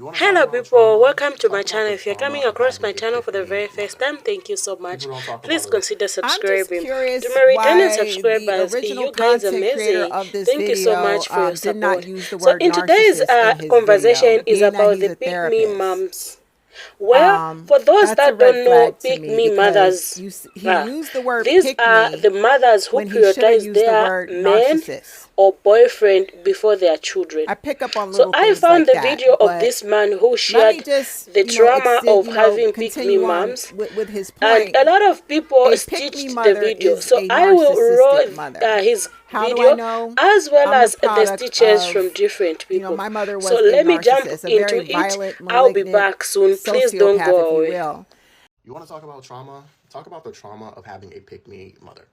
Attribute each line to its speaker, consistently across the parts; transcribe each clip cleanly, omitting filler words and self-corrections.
Speaker 1: Hello people, welcome to my channel. If you're coming across my channel for the very first time, thank you so much. Please consider
Speaker 2: I'm just
Speaker 1: subscribing.
Speaker 2: curious
Speaker 1: To my returning
Speaker 2: why the
Speaker 1: subscribers,
Speaker 2: original
Speaker 1: you guys are
Speaker 2: content creator
Speaker 1: amazing.
Speaker 2: of this
Speaker 1: Thank you so
Speaker 2: video
Speaker 1: much for your
Speaker 2: did not
Speaker 1: support.
Speaker 2: use the
Speaker 1: So
Speaker 2: word
Speaker 1: in today's
Speaker 2: narcissist in his
Speaker 1: conversation
Speaker 2: video,
Speaker 1: is
Speaker 2: being that
Speaker 1: about
Speaker 2: he's
Speaker 1: the
Speaker 2: a
Speaker 1: pick me
Speaker 2: therapist.
Speaker 1: moms. Well, for those
Speaker 2: That's a
Speaker 1: that
Speaker 2: red
Speaker 1: don't know
Speaker 2: flag to
Speaker 1: pick
Speaker 2: me
Speaker 1: me
Speaker 2: because
Speaker 1: mothers,
Speaker 2: he used the word
Speaker 1: these
Speaker 2: pick
Speaker 1: are
Speaker 2: me
Speaker 1: the mothers who
Speaker 2: when he should have
Speaker 1: prioritize
Speaker 2: used the
Speaker 1: their
Speaker 2: word
Speaker 1: men
Speaker 2: narcissist.
Speaker 1: or boyfriend before their children.
Speaker 2: I pick up on
Speaker 1: So
Speaker 2: little
Speaker 1: I
Speaker 2: things
Speaker 1: found
Speaker 2: like
Speaker 1: the
Speaker 2: that,
Speaker 1: video of
Speaker 2: but
Speaker 1: this man who
Speaker 2: let me
Speaker 1: shared
Speaker 2: just,
Speaker 1: the trauma of having pick me
Speaker 2: continue on
Speaker 1: moms,
Speaker 2: with his
Speaker 1: and
Speaker 2: point.
Speaker 1: a lot of people
Speaker 2: A pick me
Speaker 1: stitched the
Speaker 2: mother
Speaker 1: video.
Speaker 2: is
Speaker 1: So
Speaker 2: a
Speaker 1: I will
Speaker 2: narcissistic
Speaker 1: roll
Speaker 2: mother.
Speaker 1: his
Speaker 2: How do I
Speaker 1: video
Speaker 2: know?
Speaker 1: as well
Speaker 2: I'm the
Speaker 1: as the
Speaker 2: product
Speaker 1: stitches from
Speaker 2: of,
Speaker 1: different people.
Speaker 2: my mother
Speaker 1: So
Speaker 2: was a
Speaker 1: let me jump
Speaker 2: narcissist, a
Speaker 1: into
Speaker 2: very
Speaker 1: it.
Speaker 2: violent,
Speaker 1: I'll be
Speaker 2: malignant
Speaker 1: back soon. Please don't
Speaker 2: sociopath, if
Speaker 1: go
Speaker 2: you
Speaker 1: away.
Speaker 2: will.
Speaker 3: You want to talk about trauma? Talk about the trauma of having a pick-me mother.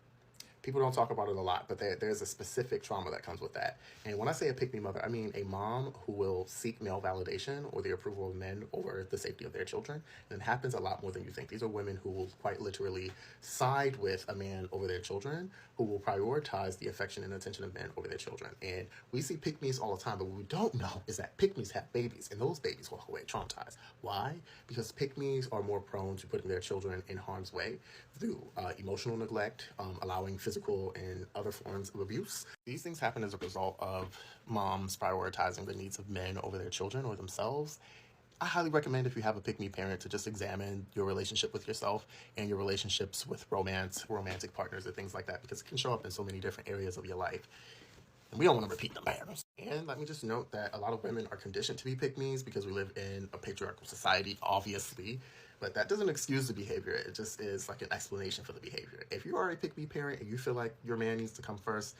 Speaker 3: People don't talk about it a lot, but there's a specific trauma that comes with that. And when I say a pick-me mother, I mean a mom who will seek male validation or the approval of men over the safety of their children. And it happens a lot more than you think. These are women who will quite literally side with a man over their children, who will prioritize the affection and attention of men over their children. And we see pick-me's all the time, but what we don't know is that pick-me's have babies, and those babies walk away traumatized. Why? Because pick-me's are more prone to putting their children in harm's way through emotional neglect, allowing physical and other forms of abuse. These things happen as a result of moms prioritizing the needs of men over their children or themselves. I highly recommend, if you have a pick-me parent, to just examine your relationship with yourself and your relationships with romantic partners and things like that, because it can show up in so many different areas of your life. And we don't want to repeat the patterns. And let me just note that a lot of women are conditioned to be pick-me's because we live in a patriarchal society, obviously. But that doesn't excuse the behavior. It just is like an explanation for the behavior. If you are a pick-me parent and you feel like your man needs to come first,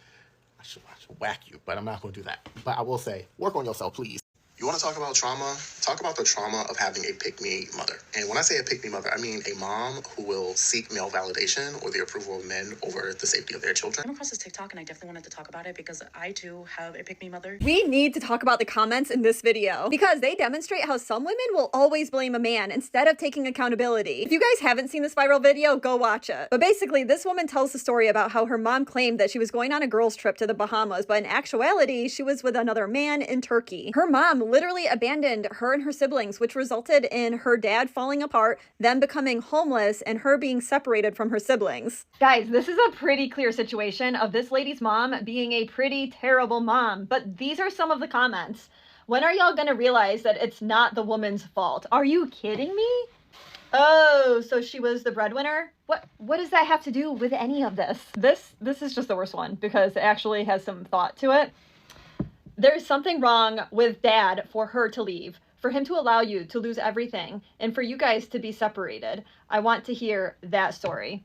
Speaker 3: I should whack you, but I'm not going to do that. But I will say, work on yourself, please. You want to talk about trauma? Talk about the trauma of having a pick-me mother. And when I say a pick-me mother, I mean a mom who will seek male validation or the approval of men over the safety of their children.
Speaker 4: I came across this TikTok and I definitely wanted to talk about it because I too have a pick-me mother.
Speaker 5: We need to talk about the comments in this video because they demonstrate how some women will always blame a man instead of taking accountability. If you guys haven't seen this viral video, go watch it. But basically, this woman tells the story about how her mom claimed that she was going on a girls' trip to the Bahamas, but in actuality, she was with another man in Turkey. Her mom literally abandoned her and her siblings, which resulted in her dad falling apart, them becoming homeless, and her being separated from her siblings. Guys, this is a pretty clear situation of this lady's mom being a pretty terrible mom, but these are some of the comments. When are y'all gonna realize that it's not the woman's fault? Are you kidding me? Oh, so she was the breadwinner? What does that have to do with any of this? This is just the worst one because it actually has some thought to it. There's something wrong with dad for her to leave, for him to allow you to lose everything, and for you guys to be separated. I want to hear that story.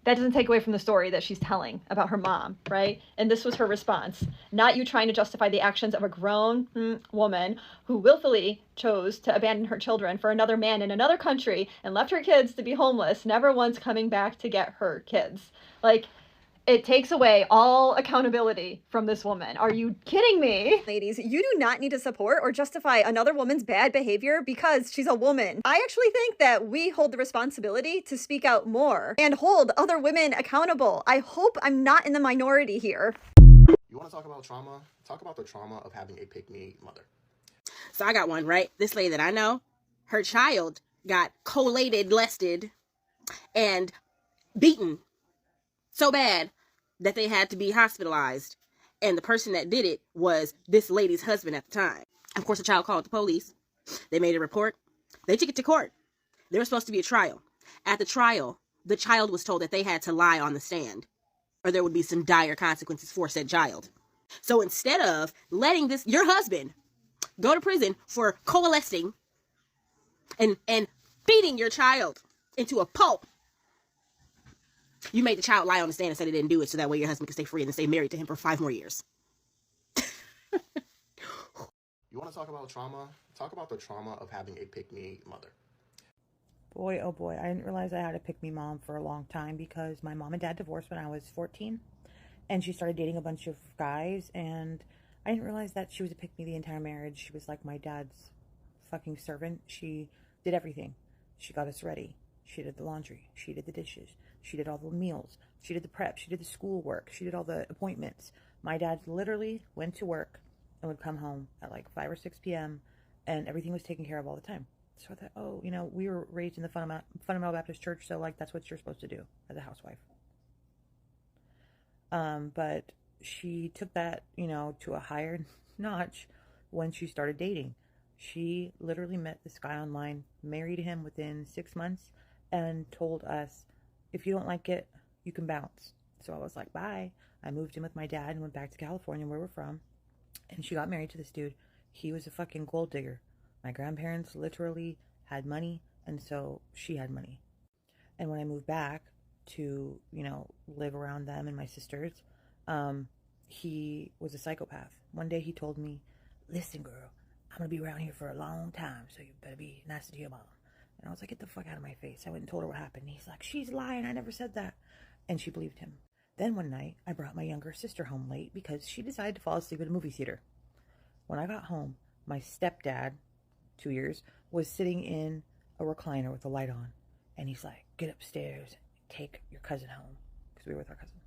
Speaker 5: That doesn't take away from the story that she's telling about her mom, right? And this was her response. Not you trying to justify the actions of a grown woman who willfully chose to abandon her children for another man in another country and left her kids to be homeless, never once coming back to get her kids. Like, it takes away all accountability from this woman. Are you kidding me? Ladies, you do not need to support or justify another woman's bad behavior because she's a woman. I actually think that we hold the responsibility to speak out more and hold other women accountable. I hope I'm not in the minority here.
Speaker 3: You want to talk about trauma? Talk about the trauma of having a pick-me mother.
Speaker 6: So I got one, right? This lady that I know, her child got collated, molested, and beaten so bad that they had to be hospitalized. And the person that did it was this lady's husband at the time. Of course, the child called the police. They made a report. They took it to court. There was supposed to be a trial. At the trial, the child was told that they had to lie on the stand or there would be some dire consequences for said child. So instead of letting your husband go to prison for coalescing and beating your child into a pulp, you made the child lie on the stand and said he didn't do it so that way your husband could stay free and stay married to him for 5 more years.
Speaker 3: You want to talk about trauma? Talk about the trauma of having a pick-me mother.
Speaker 7: Boy, oh boy, I didn't realize I had a pick-me mom for a long time because my mom and dad divorced when I was 14 and she started dating a bunch of guys and I didn't realize that she was a pick-me the entire marriage. She was like my dad's fucking servant. She did everything. She got us ready. She did the laundry. She did the dishes. She did all the meals. She did the prep. She did the schoolwork. She did all the appointments. My dad literally went to work and would come home at like 5 or 6 p.m., and everything was taken care of all the time. So I thought, oh, you know, we were raised in the Fundamental Baptist Church, so like that's what you're supposed to do as a housewife. But she took that, you know, to a higher notch when she started dating. She literally met this guy online, married him within 6 months, and told us, if you don't like it, you can bounce. So I was like, bye. I moved in with my dad and went back to California, where we're from. And she got married to this dude. He was a fucking gold digger. My grandparents literally had money, and so she had money. And when I moved back to, you know, live around them and my sisters, he was a psychopath. One day he told me, listen, girl, I'm going to be around here for a long time, so you better be nice to your mom. And I was like, get the fuck out of my face. I went and told her what happened. He's like, she's lying. I never said that. And she believed him. Then one night, I brought my younger sister home late because she decided to fall asleep at a movie theater. When I got home, my stepdad, 2 years, was sitting in a recliner with the light on. And he's like, get upstairs, take your cousin home. Because we were with our cousin.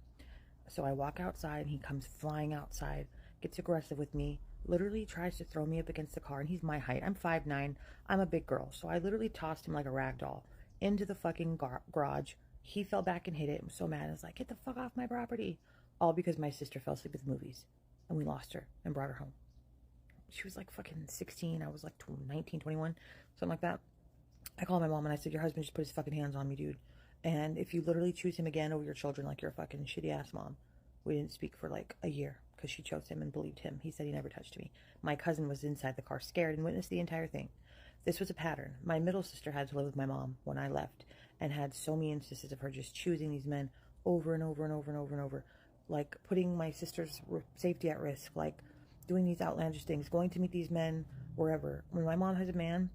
Speaker 7: So I walk outside, and he comes flying outside, gets aggressive with me, literally tries to throw me up against the car. And he's my height. I'm 5'9". I'm a big girl. So I literally tossed him like a rag doll into the fucking garage. He fell back and hit it. I'm so mad. I was like, get the fuck off my property. All because my sister fell asleep at the movies. And we lost her and brought her home. She was like fucking 16. I was like 19, 21, something like that. I called my mom and I said, your husband just put his fucking hands on me, dude. And if you literally choose him again over your children, like you're a fucking shitty ass mom. We didn't speak for like a year because she chose him and believed him. He said he never touched me. My cousin was inside the car scared and witnessed the entire thing. This was a pattern. My middle sister had to live with my mom when I left and had so many instances of her just choosing these men over and over and over and over and over. Like putting my sister's safety at risk, like doing these outlandish things, going to meet these men wherever. When my mom has a man,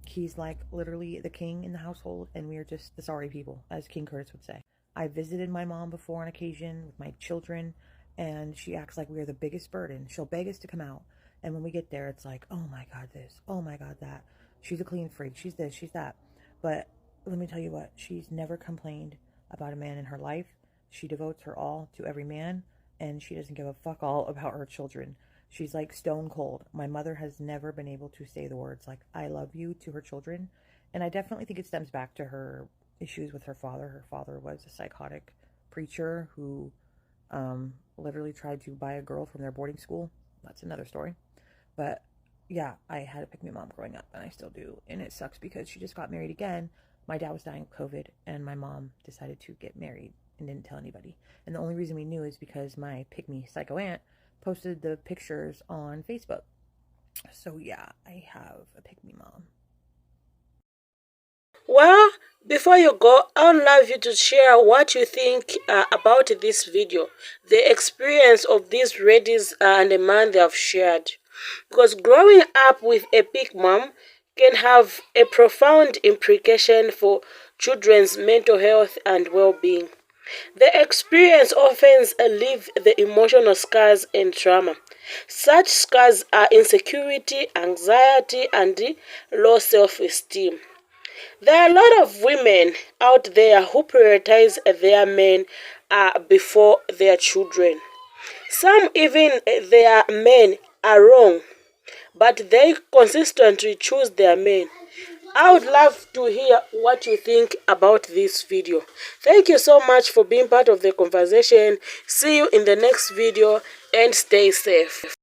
Speaker 7: he's like literally the king in the household, and we are just the sorry people, as King Curtis would say. I visited my mom before on occasion with my children, and she acts like we are the biggest burden. She'll beg us to come out, and when we get there, it's like, oh my God, this, oh my God, that. She's a clean freak, she's this, she's that. But let me tell you what, she's never complained about a man in her life. She devotes her all to every man, and she doesn't give a fuck all about her children. She's like stone cold. My mother has never been able to say the words like, I love you to her children. And I definitely think it stems back to her issues with her father. Her father was a psychotic preacher who literally tried to buy a girl from their boarding school. That's another story. But yeah, I had a pick-me mom growing up, and I still do. And it sucks because she just got married again. My dad was dying of COVID, and my mom decided to get married and didn't tell anybody. And the only reason we knew is because my pick-me psycho aunt posted the pictures on Facebook. So yeah, I have a pick-me mom.
Speaker 1: Well, before you go, I would love you to share what you think about this video, the experience of these ladies and the man they have shared. Because growing up with a big mom can have a profound implication for children's mental health and well-being. The experience often leaves the emotional scars and trauma. Such scars are insecurity, anxiety, and low self-esteem. There are a lot of women out there who prioritize their men before their children. Some even their men are wrong, but they consistently choose their men. I would love to hear what you think about this video. Thank you so much for being part of the conversation. See you in the next video and stay safe.